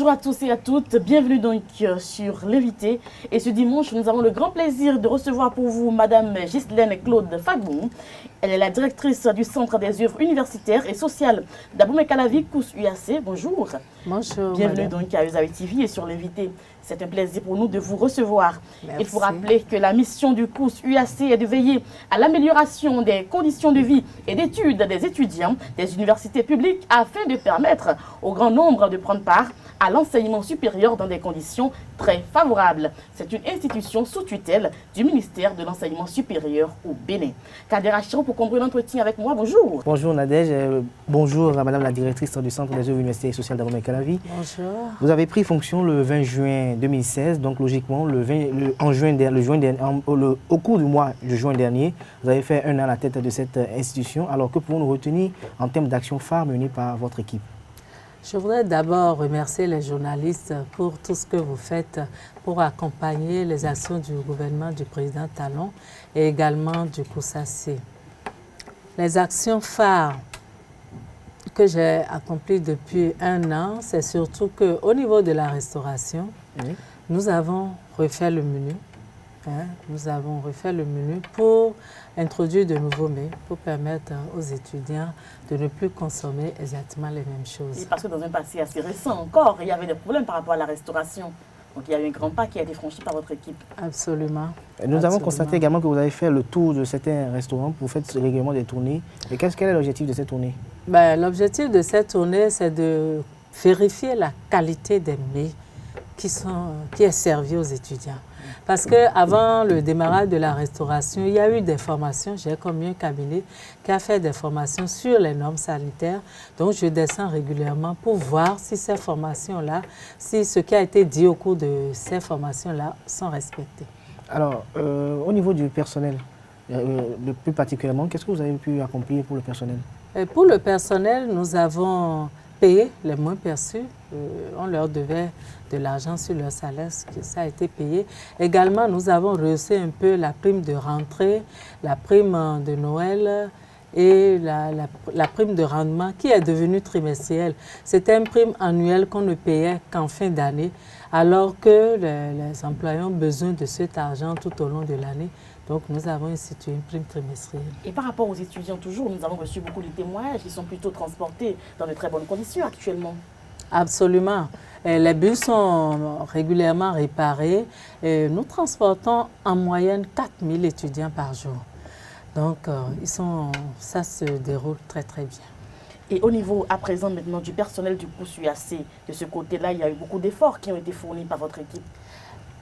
Bonjour à tous et à toutes, bienvenue donc sur l'invité. Et ce dimanche, nous avons le grand plaisir de recevoir pour vous Madame Ghislaine Claude Fagbou. Elle est la directrice du Centre des œuvres universitaires et sociales d'Abomey-Calavi, COUS UAC. Bonjour. Bonjour. Bienvenue madame. donc à Usavi TV et sur l'invité. C'est un plaisir pour nous de vous recevoir. Merci. Il faut rappeler que la mission du COUS UAC est de veiller à l'amélioration des conditions de vie et d'études des étudiants des universités publiques afin de permettre au grand nombre de prendre part à l'enseignement supérieur dans des conditions très favorables. C'est une institution sous tutelle du ministère de l'Enseignement supérieur au Bénin. Kader Achiro pour conclure l'entretien avec moi. Bonjour. Bonjour Nadège, bonjour à Madame la directrice du Centre des œuvres universitaires et sociales d'Abomey-Calavi. Bonjour. Vous avez pris fonction le 20 juin 2016, donc logiquement au cours du mois de juin dernier, vous avez fait un an à la tête de cette institution. Alors que pouvons-nous retenir en termes d'actions phares menées par votre équipe? Je voudrais d'abord remercier les journalistes pour tout ce que vous faites pour accompagner les actions du gouvernement du président Talon et également du COUSAC. Les actions phares que j'ai accomplies depuis un an, c'est surtout qu'au niveau de la restauration, Oui. nous avons refait le menu. Nous avons refait le menu pour introduire de nouveaux mets, pour permettre aux étudiants de ne plus consommer exactement les mêmes choses. Et parce que dans un passé assez récent encore, il y avait des problèmes par rapport à la restauration. Donc il y a eu un grand pas qui a été franchi par votre équipe. Absolument. Nous avons constaté également que vous avez fait le tour de certains restaurants, vous faites régulièrement des tournées. Et quel est l'objectif de cette tournée? L'objectif de cette tournée, c'est de vérifier la qualité des mets qui est servi aux étudiants. Parce qu'avant le démarrage de la restauration, il y a eu des formations. J'ai commis un cabinet qui a fait des formations sur les normes sanitaires. Donc, je descends régulièrement pour voir si ces formations-là, si ce qui a été dit au cours de ces formations-là sont respectés. Alors, au niveau du personnel, plus particulièrement, qu'est-ce que vous avez pu accomplir pour le personnel? Pour le personnel, nous avons payé les moins perçus. On leur devait de l'argent sur leur salaire, ça a été payé. Également, nous avons rehaussé un peu la prime de rentrée, la prime de Noël et la prime de rendement qui est devenue trimestrielle. C'était une prime annuelle qu'on ne payait qu'en fin d'année, alors que les employés ont besoin de cet argent tout au long de l'année. Donc, nous avons institué une prime trimestrielle. Et par rapport aux étudiants, toujours, nous avons reçu beaucoup de témoignages qui sont plutôt transportés dans de très bonnes conditions actuellement. Absolument. Les bus sont régulièrement réparés. Nous transportons en moyenne 4000 étudiants par jour. Donc, ça se déroule très, très bien. Et au niveau, à présent, maintenant, du personnel du COUS UAC, de ce côté-là, il y a eu beaucoup d'efforts qui ont été fournis par votre équipe.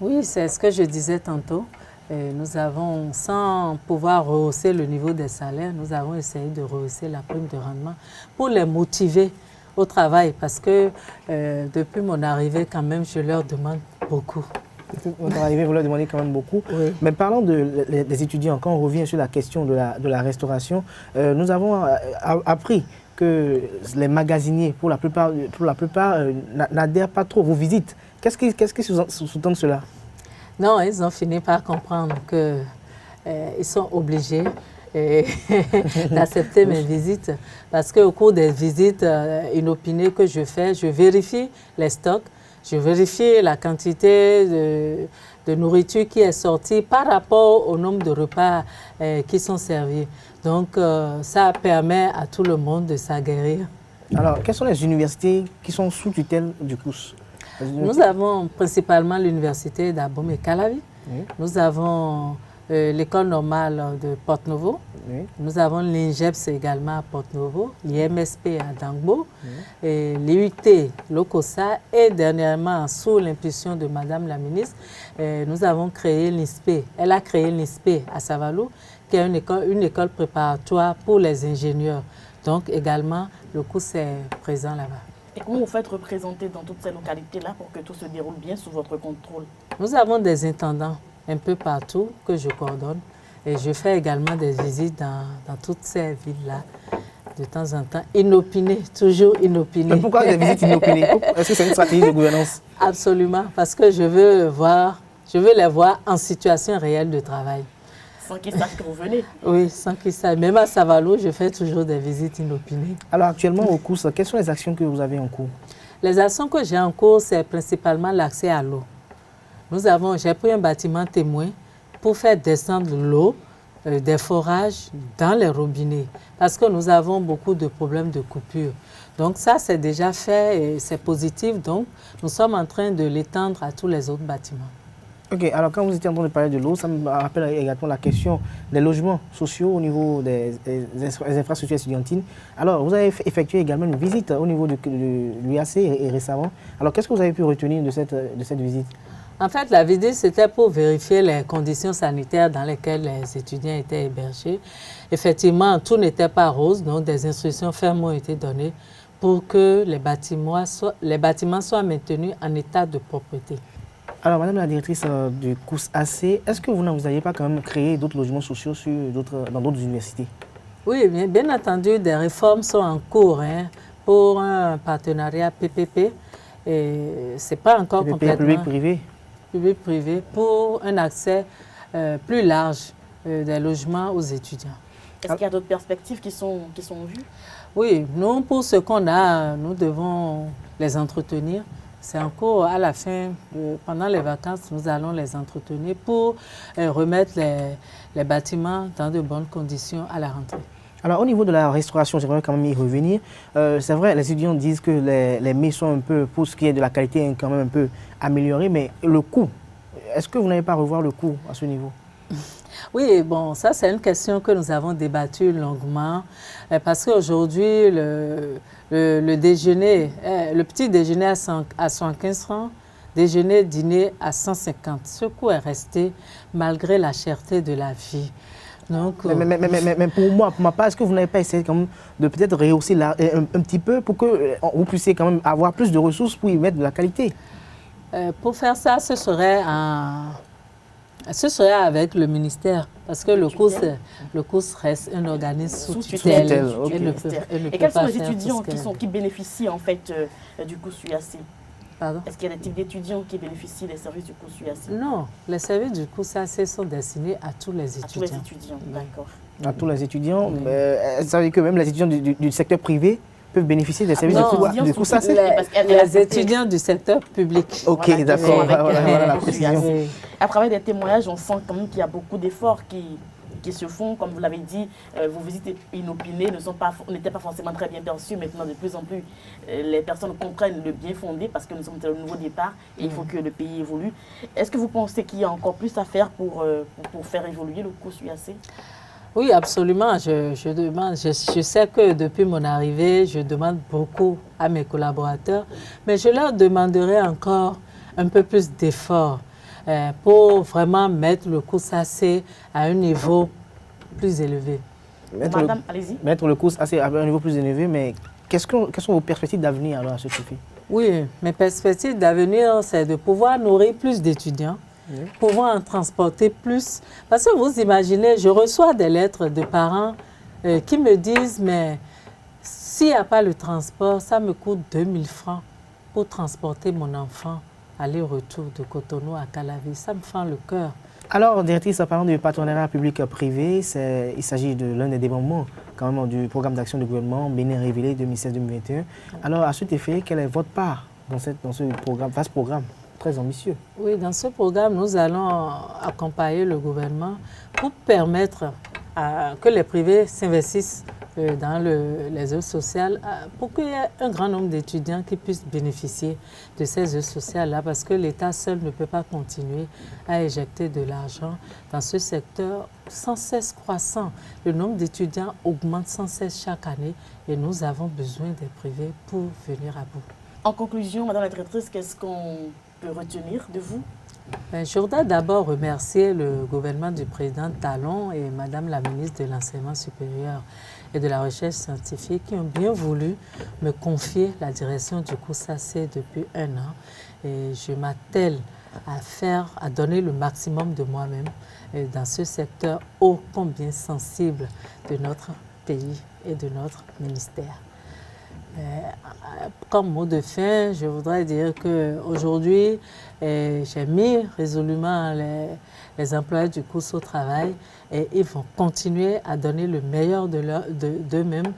Oui, c'est ce que je disais tantôt. Nous avons, sans pouvoir rehausser le niveau des salaires, nous avons essayé de rehausser la prime de rendement pour les motiver au travail, parce que depuis mon arrivée, quand même, je leur demande beaucoup. Depuis votre arrivée, vous leur demandez quand même beaucoup. Oui. Mais parlons des étudiants, quand on revient sur la question de la restauration, nous avons appris que les magasiniers, pour la plupart n'adhèrent pas trop. Vous visites. Qu'est-ce qui sous-tend cela? Non, ils ont fini par comprendre qu'ils sont obligés d'accepter mes visites, parce qu'au cours des visites inopinées que je fais, je vérifie les stocks, je vérifie la quantité de nourriture qui est sortie par rapport au nombre de repas qui sont servis. Donc, ça permet à tout le monde de s'aguerrir. Alors, quelles sont les universités qui sont sous tutelle du COUS? Nous avons principalement l'université d'Abomey-Calavi. Oui. Nous avons l'école normale de Porto-Novo. Oui. Nous avons l'INGEPS également à Porto-Novo, l'IMSP à Dangbo, oui. L'IUT, l'OCOSA et dernièrement, sous l'impulsion de Madame la ministre, nous avons créé l'INSPE. Elle a créé l'INSPE à Savalou, qui est une école préparatoire pour les ingénieurs. Donc également, le COUS est présent là-bas. Et comment vous faites représenter dans toutes ces localités-là pour que tout se déroule bien sous votre contrôle? Nous avons des intendants un peu partout que je coordonne. Et je fais également des visites dans toutes ces villes-là, de temps en temps, inopinées, toujours inopinées. Mais pourquoi des visites inopinées? Est-ce que c'est une stratégie de gouvernance? Absolument, parce que je veux les voir en situation réelle de travail. Sans qu'ils sachent que vous venez. Oui, sans qu'ils sachent. Même à Savalou, je fais toujours des visites inopinées. Alors actuellement au COUS, quelles sont les actions que vous avez en cours? Les actions que j'ai en cours, c'est principalement l'accès à l'eau. J'ai pris un bâtiment témoin pour faire descendre l'eau des forages dans les robinets parce que nous avons beaucoup de problèmes de coupure. Donc ça, c'est déjà fait et c'est positif. Donc, nous sommes en train de l'étendre à tous les autres bâtiments. Ok, alors quand vous étiez en train de parler de l'eau, ça me rappelle également la question des logements sociaux au niveau des infrastructures étudiantines. Alors, vous avez effectué également une visite au niveau de l'UAC récemment. Alors, qu'est-ce que vous avez pu retenir de cette visite? En fait, la visite, c'était pour vérifier les conditions sanitaires dans lesquelles les étudiants étaient hébergés. Effectivement, tout n'était pas rose, donc des instructions fermes ont été données pour que les bâtiments soient maintenus en état de propreté. Alors, Madame la directrice du COUS-AC, est-ce que vous n'envisagez pas quand même créer d'autres logements sociaux dans d'autres universités? Oui, bien entendu, des réformes sont en cours pour un partenariat PPP. Et ce n'est pas encore PPP, complètement... Public-privé? Public-privé, pour un accès plus large des logements aux étudiants. Est-ce qu'il y a d'autres perspectives qui sont vues? Oui, nous, pour ce qu'on a, nous devons les entretenir. C'est en cours, à la fin, pendant les vacances, nous allons les entretenir pour remettre les bâtiments dans de bonnes conditions à la rentrée. Alors, au niveau de la restauration, j'aimerais quand même y revenir. C'est vrai, les étudiants disent que les mets sont un peu, pour ce qui est de la qualité, quand même un peu améliorés, mais le coût, est-ce que vous n'allez pas revoir le coût à ce niveau? Oui, bon, ça c'est une question que nous avons débattue longuement parce qu'aujourd'hui, le déjeuner, le petit déjeuner à 115 francs, déjeuner, dîner à 150. Ce coût est resté malgré la cherté de la vie. Donc, mais pour moi, pour ma part, est-ce que vous n'avez pas essayé quand même de peut-être rehausser un petit peu pour que vous puissiez quand même avoir plus de ressources pour y mettre de la qualité? Pour faire ça, ce serait avec le ministère, parce que le COUS reste un organisme sous tutelle. Et quels sont les étudiants qui bénéficient en fait du COUS-UAC? Est-ce qu'il y a des types d'étudiants qui bénéficient des services du COUS-UAC? Non, les services du COUS-UAC sont destinés à tous les étudiants. À tous les étudiants, d'accord. À tous les étudiants. Ça veut dire que même les étudiants du secteur privé peuvent bénéficier des services du COUS-UAC? Les étudiants du secteur public. Ok, voilà, d'accord. Voilà la précision. À travers des témoignages, on sent quand même qu'il y a beaucoup d'efforts qui se font. Comme vous l'avez dit, vos visites inopinées n'étaient pas forcément très bien perçues. Maintenant, de plus en plus, les personnes comprennent le bien fondé parce que nous sommes au nouveau départ et il faut que le pays évolue. Est-ce que vous pensez qu'il y a encore plus à faire pour faire évoluer le COUS-UAC? Oui, absolument. Je demande. Je sais que depuis mon arrivée, je demande beaucoup à mes collaborateurs, mais je leur demanderai encore un peu plus d'efforts pour vraiment mettre le COUS-AC à un niveau plus élevé. Madame, allez-y. Mettre le COUS-AC à un niveau plus élevé, mais quelles sont vos perspectives d'avenir alors à ce fait? Oui, mes perspectives d'avenir, c'est de pouvoir nourrir plus d'étudiants, pouvoir en transporter plus. Parce que vous imaginez, je reçois des lettres de parents qui me disent, mais s'il n'y a pas le transport, ça me coûte 2000 francs pour transporter mon enfant aller-retour de Cotonou à Calavi. Ça me fend le cœur. Alors, directrice, en parlant du partenariat public-privé, il s'agit de l'un des développements quand même du programme d'action du gouvernement Bénin Révélé 2016-2021. Alors, à cet effet, quelle est votre part dans ce programme, vaste programme très ambitieux? Oui, dans ce programme, nous allons accompagner le gouvernement pour permettre que les privés s'investissent dans les œuvres sociales pour qu'il y ait un grand nombre d'étudiants qui puissent bénéficier de ces œuvres sociales-là parce que l'État seul ne peut pas continuer à éjecter de l'argent dans ce secteur sans cesse croissant. Le nombre d'étudiants augmente sans cesse chaque année et nous avons besoin des privés pour venir à bout. En conclusion, Madame la directrice, qu'est-ce qu'on peut retenir de vous? Je voudrais d'abord remercier le gouvernement du président Talon et Madame la ministre de l'Enseignement supérieur et de la Recherche scientifique qui ont bien voulu me confier la direction du COUS-AC depuis 1 an. Et je m'attelle à donner le maximum de moi-même dans ce secteur ô combien sensible de notre pays et de notre ministère. Comme mot de fin, je voudrais dire qu'aujourd'hui, j'ai mis résolument les employés du COUS au travail et ils vont continuer à donner le meilleur d'eux-mêmes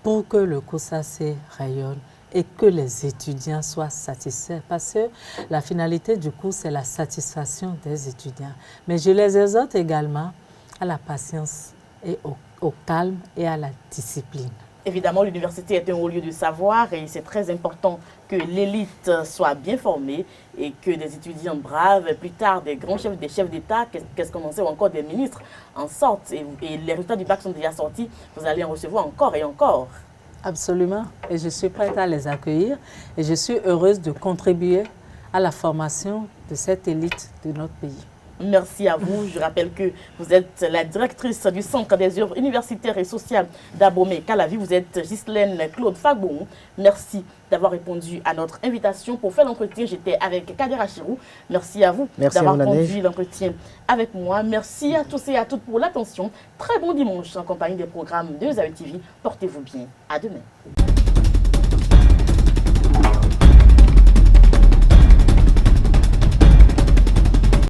pour que le COUS-AC rayonne et que les étudiants soient satisfaits. Parce que la finalité du cours, c'est la satisfaction des étudiants. Mais je les exhorte également à la patience et au calme et à la discipline. Évidemment, l'université est un haut lieu de savoir et c'est très important que l'élite soit bien formée et que des étudiants braves, plus tard des grands chefs, des chefs d'État, qu'est-ce qu'on en sait, ou encore des ministres en sortent. Et les résultats du bac sont déjà sortis, vous allez en recevoir encore et encore. Absolument. Et je suis prête à les accueillir et je suis heureuse de contribuer à la formation de cette élite de notre pays. Merci à vous. Je rappelle que vous êtes la directrice du Centre des œuvres universitaires et sociales d'Abomey-Calavi. Vous êtes Ghislaine Claude Fagbon. Merci d'avoir répondu à notre invitation pour faire l'entretien. J'étais avec Kader Achirou. Merci à vous d'avoir conduit l'entretien avec moi. Merci à tous et à toutes pour l'attention. Très bon dimanche en compagnie des programmes de ZAE TV. Portez-vous bien. À demain.